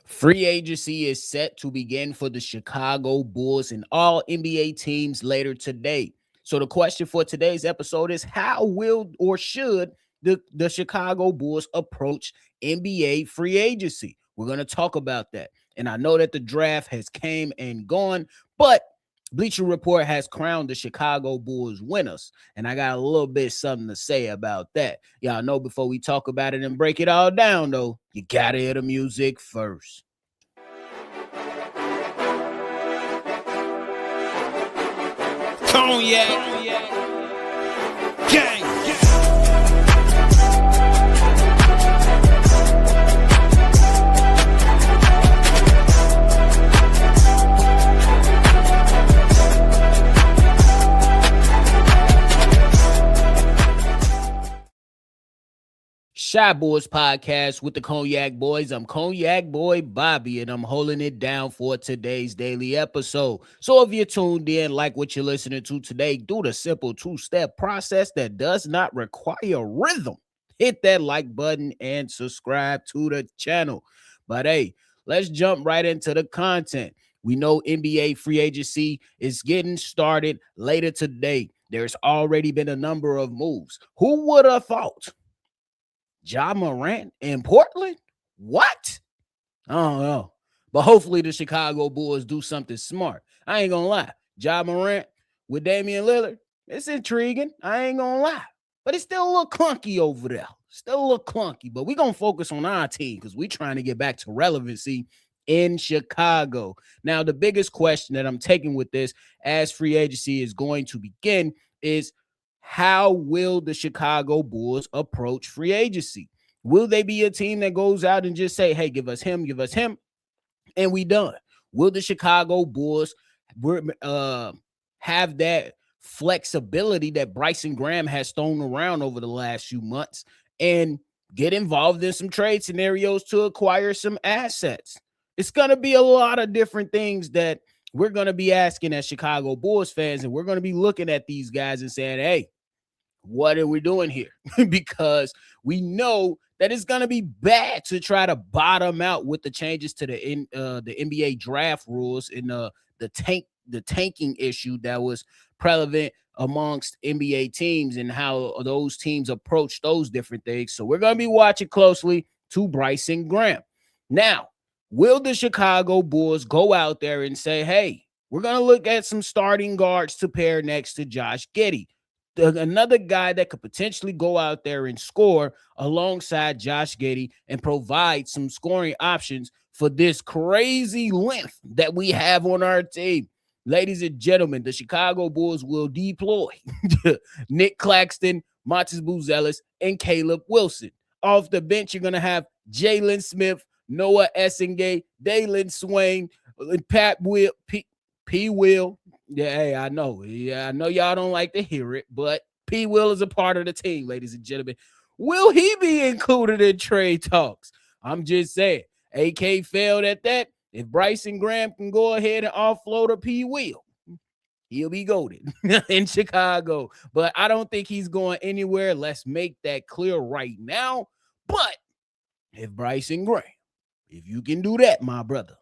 Free agency is set to begin for the Chicago Bulls and all NBA teams later today. So the question for today's episode is how will or should the Chicago Bulls approach NBA free agency? We're going to talk about that. And I know that the draft has came and gone, but Bleacher Report has crowned the Chicago Bulls winners. And I got a little bit something to say about that. Y'all know before we talk about it and break it all down, though, you got to hear the music first. Cognac, gang. Shy Boys Podcast with the Cognac Boys. I'm Cognac Boy Bobby, and I'm holding it down for today's daily episode. So if you're tuned in, like what you're listening to today, do the simple two-step process that does not require rhythm. Hit that like button and subscribe to the channel. But hey, let's jump right into the content. We know NBA free agency is getting started later today. There's already been a number of moves. Who would have thought? Ja Morant in Portland? What? I don't know. But hopefully the Chicago Bulls do something smart. I ain't gonna lie. Ja Morant with Damian Lillard, it's intriguing. I ain't gonna lie. But it's still a little clunky over there. Still a little clunky. But we're gonna focus on our team because we're trying to get back to relevancy in Chicago. Now, the biggest question that I'm taking with this as free agency is going to begin is how will the Chicago Bulls approach free agency? Will they be a team that goes out and just say, hey, give us him, and we done? Will the Chicago Bulls have that flexibility that Bryson Graham has thrown around over the last few months and get involved in some trade scenarios to acquire some assets? It's going to be a lot of different things that we're going to be asking as Chicago Bulls fans, and we're going to be looking at these guys and saying, hey, what are we doing here? Because we know that it's going to be bad to try to bottom out with the changes to the NBA draft rules and the tanking issue that was prevalent amongst NBA teams and how those teams approach those different things. So we're going to be watching closely to Bryson Graham. Now, will the Chicago Bulls go out there and say, hey, we're going to look at some starting guards to pair next to Josh Giddey? Another guy that could potentially go out there and score alongside Josh Giddey and provide some scoring options for this crazy length that we have on our team. Ladies and gentlemen, the Chicago Bulls will deploy Nick Claxton, Montes Buzelis, and Caleb Wilson. Off the bench, you're going to have Jalen Smith, Noah Essengay, Dalen Swain, Pat Will, P. Will. Yeah, hey, I know. Yeah, I know y'all don't like to hear it, but P. Will is a part of the team, ladies and gentlemen. Will he be included in trade talks? I'm just saying. AK failed at that. If Bryson Graham can go ahead and offload a P. Will, he'll be goated in Chicago. But I don't think he's going anywhere. Let's make that clear right now. But if Bryson Graham, if you can do that, my brother,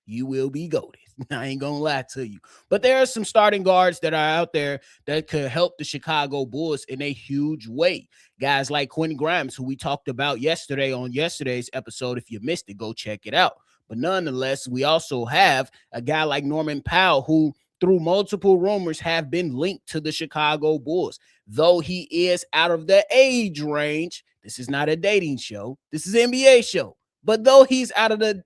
you will be goated. I ain't gonna lie to you. But there are some starting guards that are out there that could help the Chicago Bulls in a huge way. Guys like Quentin Grimes, who we talked about yesterday on yesterday's episode. If you missed it, go check it out. But nonetheless, we also have a guy like Norman Powell, who through multiple rumors have been linked to the Chicago Bulls. Though he is out of the age range, this is not a dating show. This is an NBA show. But though he's out of the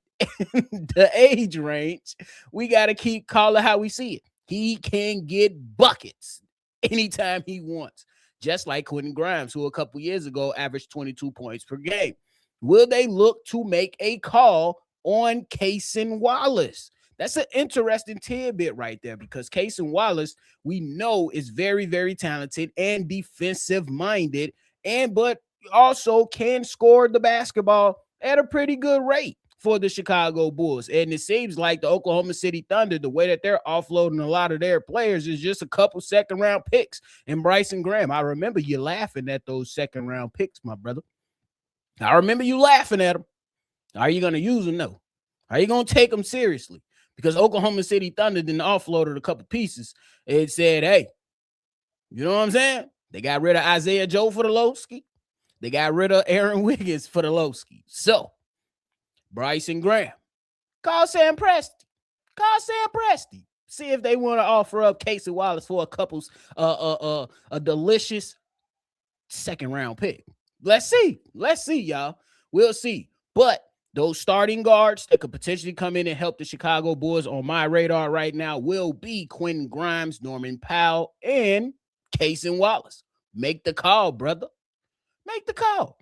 age range, we got to keep calling how we see it. He can get buckets anytime he wants, just like Quentin Grimes, who a couple years ago averaged 22 points per game. Will they look to make a call on Cason Wallace? That's an interesting tidbit right there, because Cason Wallace, we know, is very, very talented and defensive-minded, but also can score the basketball at a pretty good rate for the Chicago Bulls. And it seems like the Oklahoma City Thunder, the way that they're offloading a lot of their players is just a couple second-round picks. And Bryson Graham, I remember you laughing at those second-round picks, my brother. I remember you laughing at them. Are you going to use them? No. How you gonna take them seriously? Because Oklahoma City Thunder then offloaded a couple pieces and said, hey, you know what I'm saying? They got rid of Isaiah Joe for the Lowski. They got rid of Aaron Wiggins for the Lowski. So, Bryson Graham, call Sam Presti. Call Sam Presti. See if they want to offer up Casey Wallace for a couple's a delicious second round pick. Let's see. Let's see, y'all. We'll see. But those starting guards that could potentially come in and help the Chicago Bulls on my radar right now will be Quentin Grimes, Norman Powell, and Casey Wallace. Make the call, brother. Make the call.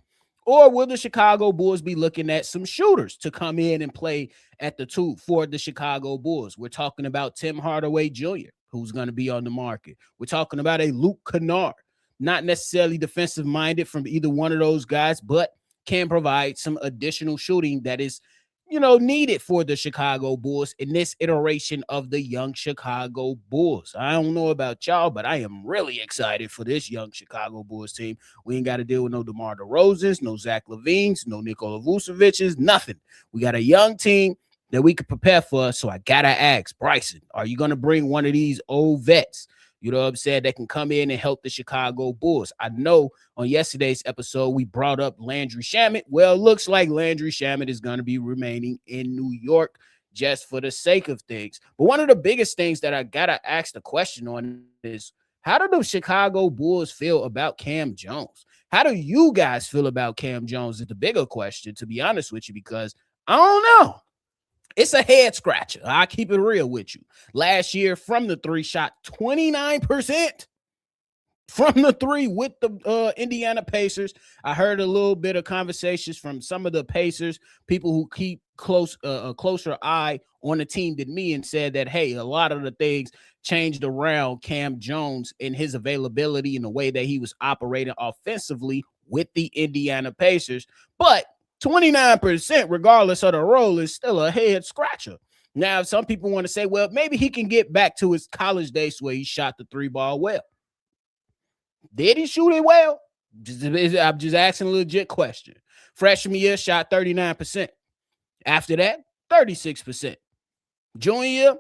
Or will the Chicago Bulls be looking at some shooters to come in and play at the two for the Chicago Bulls? We're talking about Tim Hardaway Jr., who's going to be on the market. We're talking about a Luke Kennard, not necessarily defensive minded from either one of those guys, but can provide some additional shooting that is, needed for the Chicago Bulls in this iteration of the young Chicago Bulls. I don't know about y'all, but I am really excited for this young Chicago Bulls team. We ain't got to deal with no DeMar DeRozans, no Zach LaVines, no Nikola Vucevic's, nothing. We got a young team that we could prepare for. So I got to ask, Bryson, are you going to bring one of these old vets, you know what I'm saying, that can come in and help the Chicago Bulls? I know on yesterday's episode, we brought up Landry Shamet. Well, it looks like Landry Shamet is going to be remaining in New York just for the sake of things. But one of the biggest things that I got to ask the question on is, how do the Chicago Bulls feel about Cam Jones? How do you guys feel about Cam Jones is the bigger question, to be honest with you, because I don't know. It's a head scratcher. I'll keep it real with you. Last year from the three shot 29% from the three with the Indiana Pacers. I heard a little bit of conversations from some of the Pacers, people who keep a closer eye on the team than me, and said that, hey, a lot of the things changed around Cam Jones and his availability and the way that he was operating offensively with the Indiana Pacers. But 29%, regardless of the role, is still a head scratcher. Now, some people want to say, well, maybe he can get back to his college days where he shot the three ball well. Did he shoot it well? I'm just asking a legit question. Freshman year, shot 39%. After that, 36%. Junior year,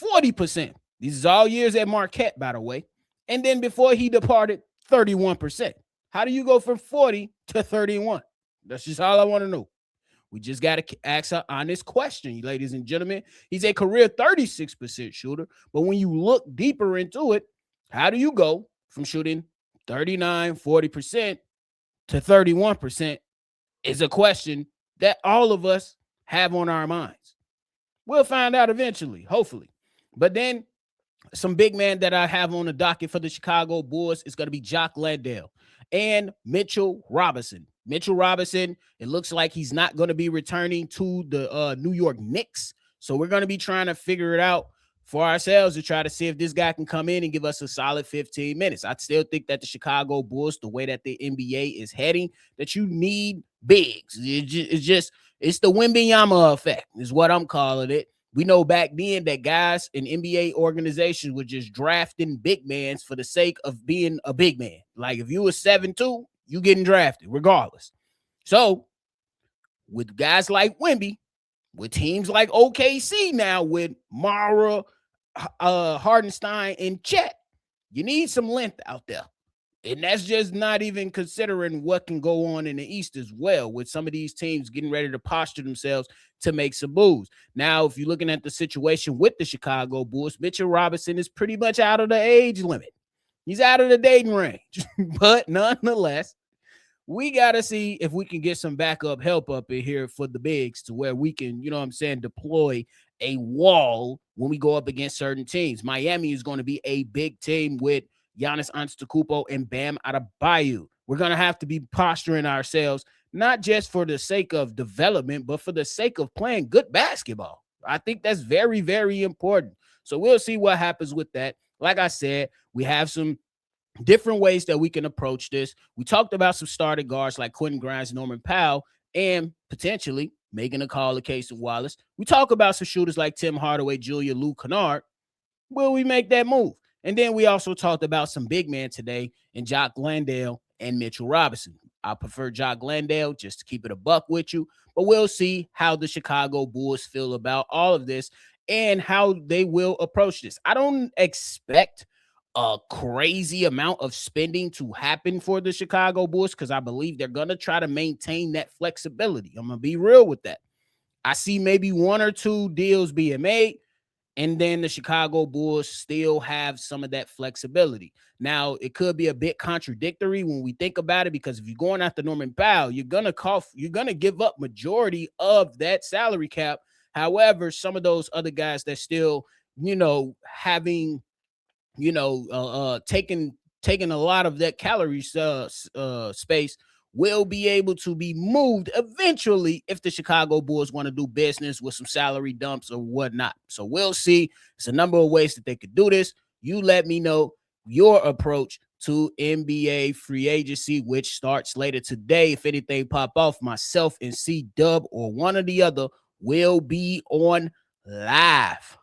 40%. These are all years at Marquette, by the way. And then before he departed, 31%. How do you go from 40 to 31? That's just all I want to know. We just got to ask an honest question, ladies and gentlemen. He's a career 36% shooter, but when you look deeper into it, how do you go from shooting 39, 40% to 31% is a question that all of us have on our minds. We'll find out eventually, hopefully. But then some big man that I have on the docket for the Chicago Bulls is going to be Jock Landale and Mitchell Robinson. Mitchell Robinson, it looks like he's not going to be returning to the New York Knicks. So we're going to be trying to figure it out for ourselves to try to see if this guy can come in and give us a solid 15 minutes. I still think that the Chicago Bulls, the way that the NBA is heading, that you need bigs. It's the Wembanyama effect is what I'm calling it. We know back then that guys in NBA organizations were just drafting big men for the sake of being a big man. Like if you were 7'2", you getting drafted regardless. So with guys like Wemby, with teams like OKC now with Mara, Hardenstein, and Chet, you need some length out there. And that's just not even considering what can go on in the East as well, with some of these teams getting ready to posture themselves to make some moves. Now, if you're looking at the situation with the Chicago Bulls, Mitchell Robinson is pretty much out of the age limit. He's out of the dating range. But nonetheless, we got to see if we can get some backup help up in here for the bigs to where we can, deploy a wall when we go up against certain teams. Miami is going to be a big team with Giannis Antetokounmpo and Bam Adebayo. We're going to have to be posturing ourselves, not just for the sake of development, but for the sake of playing good basketball. I think that's very, very important. So we'll see what happens with that. Like I said, we have some different ways that we can approach this. We talked about some starting guards like Quentin Grimes, Norman Powell, and potentially making a call to Casey Wallace. We talk about some shooters like Tim Hardaway Jr., Luke Kennard. Will we make that move? And then we also talked about some big men today in Jock Landale and Mitchell Robinson. I prefer Jock Landale, just to keep it a buck with you. But we'll see how the Chicago Bulls feel about all of this and how they will approach this. I don't expect a crazy amount of spending to happen for the Chicago Bulls because I believe they're going to try to maintain that flexibility. I'm going to be real with that. I see maybe one or two deals being made, and then the Chicago Bulls still have some of that flexibility. Now, it could be a bit contradictory when we think about it, because if you're going after Norman Powell, you're gonna give up majority of that salary cap. However, some of those other guys that still, having, taking a lot of that calorie space will be able to be moved eventually if the Chicago Bulls want to do business with some salary dumps or whatnot. So we'll see. It's a number of ways that they could do this. You let me know your approach to NBA free agency, which starts later today. If anything pop off, myself and CDubb or one or the other will be on live,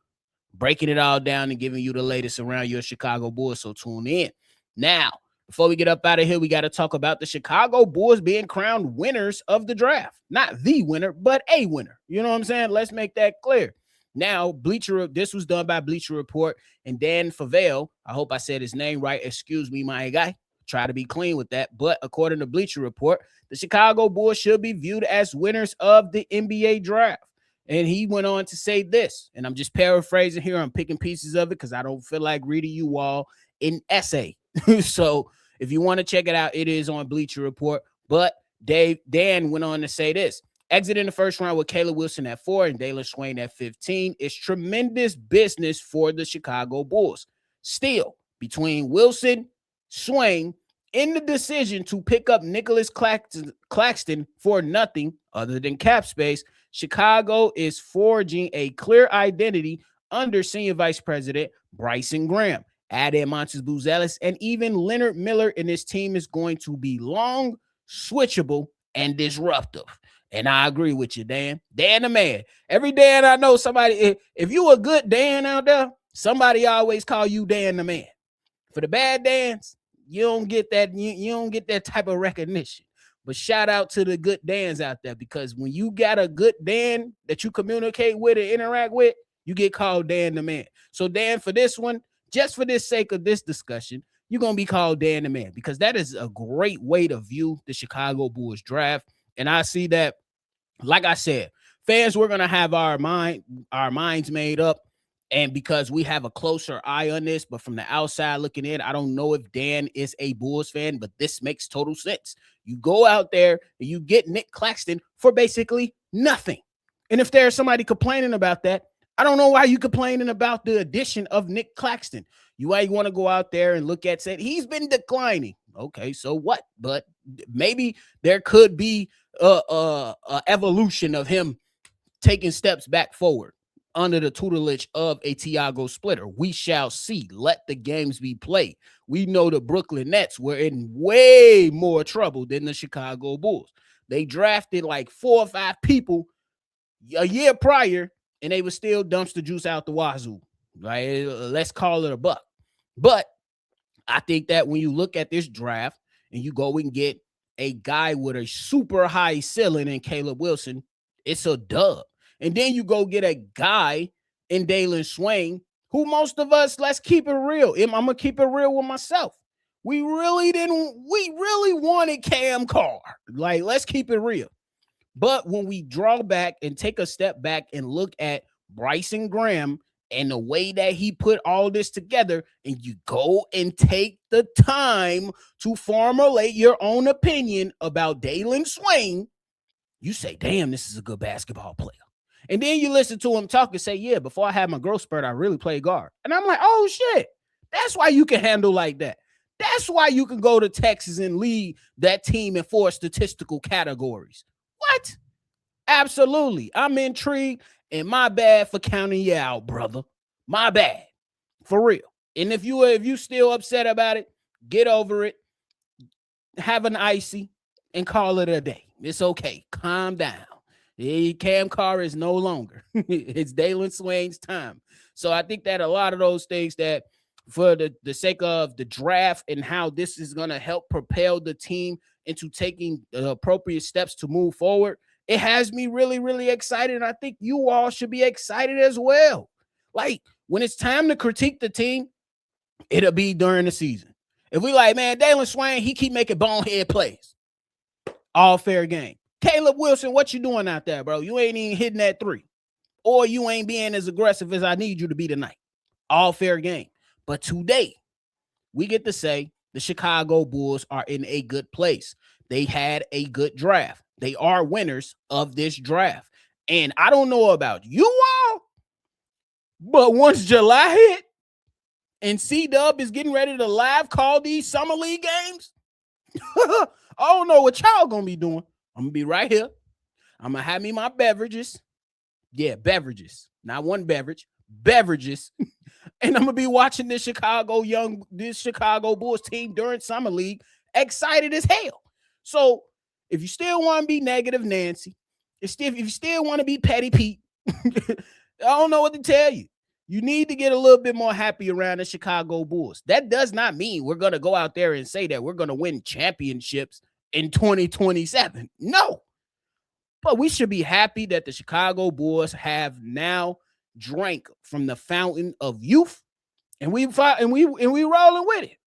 breaking it all down and giving you the latest around your Chicago Bulls. So tune in. Now, before we get up out of here, we got to talk about the Chicago Bulls being crowned winners of the draft. Not the winner, but a winner. You know what I'm saying? Let's make that clear. Now, this was done by Bleacher Report, and Dan Favale, I hope I said his name right. Excuse me, my guy. Try to be clean with that. But according to Bleacher Report, the Chicago Bulls should be viewed as winners of the NBA draft. And he went on to say this, and I'm just paraphrasing here. I'm picking pieces of it because I don't feel like reading you all an essay. So if you want to check it out, it is on Bleacher Report. But Dan went on to say this: exit in the first round with Caleb Wilson at 4 and Dalen Swain at 15 is tremendous business for the Chicago Bulls. Still, between Wilson, Swain, in the decision to pick up Nicholas Claxton for nothing other than cap space, Chicago is forging a clear identity under Senior Vice President Bryson Graham. Add in Montes Buzelis and even Leonard Miller, and this team is going to be long, switchable, and disruptive. And I agree with you, Dan. Dan the man. Every Dan I know, somebody, if you a good Dan out there, somebody always call you Dan the man. For the bad Dans, you don't get that. You don't get that type of recognition. But shout out to the good Dans out there, because when you got a good Dan that you communicate with and interact with, you get called Dan the man. So Dan, for this one, just for the sake of this discussion, you're going to be called Dan the man, because that is a great way to view the Chicago Bulls draft. And I see that, like I said, fans, we're going to have our minds made up. And because we have a closer eye on this, but from the outside looking in, I don't know if Dan is a Bulls fan, but this makes total sense. You go out there and you get Nick Claxton for basically nothing. And if there's somebody complaining about that, I don't know why you complaining about the addition of Nick Claxton. You want to go out there and look at, say, he's been declining. Okay, so what? But maybe there could be a evolution of him taking steps back forward under the tutelage of a Tiago Splitter. We shall see. Let the games be played. We know the Brooklyn Nets were in way more trouble than the Chicago Bulls. They drafted like 4 or 5 people a year prior, and they were still dumpster juice out the wazoo. Right? Let's call it a buck. But I think that when you look at this draft and you go and get a guy with a super high ceiling in Caleb Wilson, it's a dub. And then you go get a guy in Dalen Swain, who most of us, let's keep it real. I'm going to keep it real with myself. We really wanted Cam Carr. Like, let's keep it real. But when we draw back and take a step back and look at Bryson Graham and the way that he put all this together, and you go and take the time to formulate your own opinion about Dalen Swain, you say, damn, this is a good basketball player. And then you listen to him talk and say, yeah, before I had my growth spurt, I really played guard. And I'm like, oh, shit. That's why you can handle like that. That's why you can go to Texas and lead that team in 4 statistical categories. What? Absolutely. I'm intrigued, and my bad for counting you out, brother. My bad. For real. And if you still upset about it, get over it. Have an icy and call it a day. It's okay. Calm down. Cam Carr is no longer. It's Dalen Swain's time. So I think that a lot of those things that for the sake of the draft and how this is going to help propel the team into taking the appropriate steps to move forward, it has me really, really excited. And I think you all should be excited as well. Like, when it's time to critique the team, it'll be during the season. If we like, man, Dalen Swain, he keep making bonehead plays. All fair game. Caleb Wilson, what you doing out there, bro? You ain't even hitting that three. Or you ain't being as aggressive as I need you to be tonight. All fair game. But today, we get to say the Chicago Bulls are in a good place. They had a good draft. They are winners of this draft. And I don't know about you all, but once July hit and CDubb is getting ready to live call these summer league games, I don't know what y'all gonna be doing. I'm gonna be right here. I'm gonna have me my beverages. Yeah, beverages. Not one beverage, beverages. And I'm gonna be watching this Chicago Bulls team during summer league, excited as hell. So if you still want to be negative Nancy, if you still want to be petty Pete, I don't know what to tell you. You need to get a little bit more happy around the Chicago Bulls. That does not mean we're going to go out there and say that we're going to win championships in 2027. No. But we should be happy that the Chicago Bulls have now drank from the fountain of youth, and we rolling with it.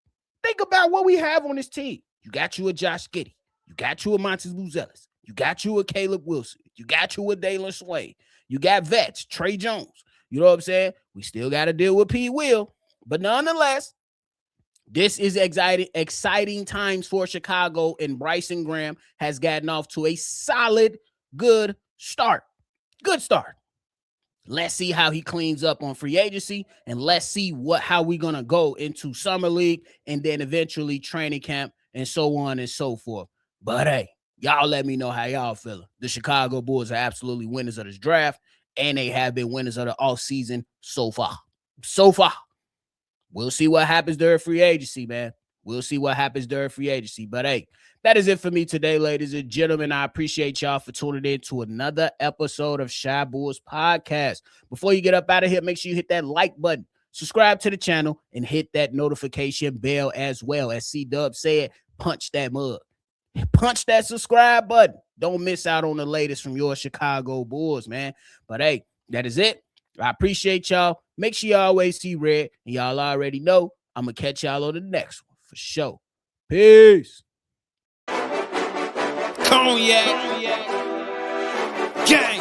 Think about what we have on this team. You got you a Josh Giddey. You got you a Montes Buzelis. You got you a Caleb Wilson. You got you a Dalen Swain. You got vets, Trey Jones. You know what I'm saying? We still got to deal with P. Will. But nonetheless, this is exciting times for Chicago, and Bryson Graham has gotten off to a solid, good start. Good start. Let's see how he cleans up on free agency, and let's see how we're going to go into summer league and then eventually training camp and so on and so forth. But hey, y'all let me know how y'all feeling. The Chicago Bulls are absolutely winners of this draft, and they have been winners of the offseason so far. So far. We'll see what happens during free agency, man. We'll see what happens during free agency. But hey, that is it for me today, ladies and gentlemen. I appreciate y'all for tuning in to another episode of Shy Bulls Podcast. Before you get up out of here, make sure you hit that like button, subscribe to the channel, and hit that notification bell as well. As CDubb said, punch that mug. Punch that subscribe button. Don't miss out on the latest from your Chicago Bulls, man. But hey, that is it. I appreciate y'all. Make sure you always see red, and y'all already know I'm going to catch y'all on the next one for sure. Peace. Cognac. Gang.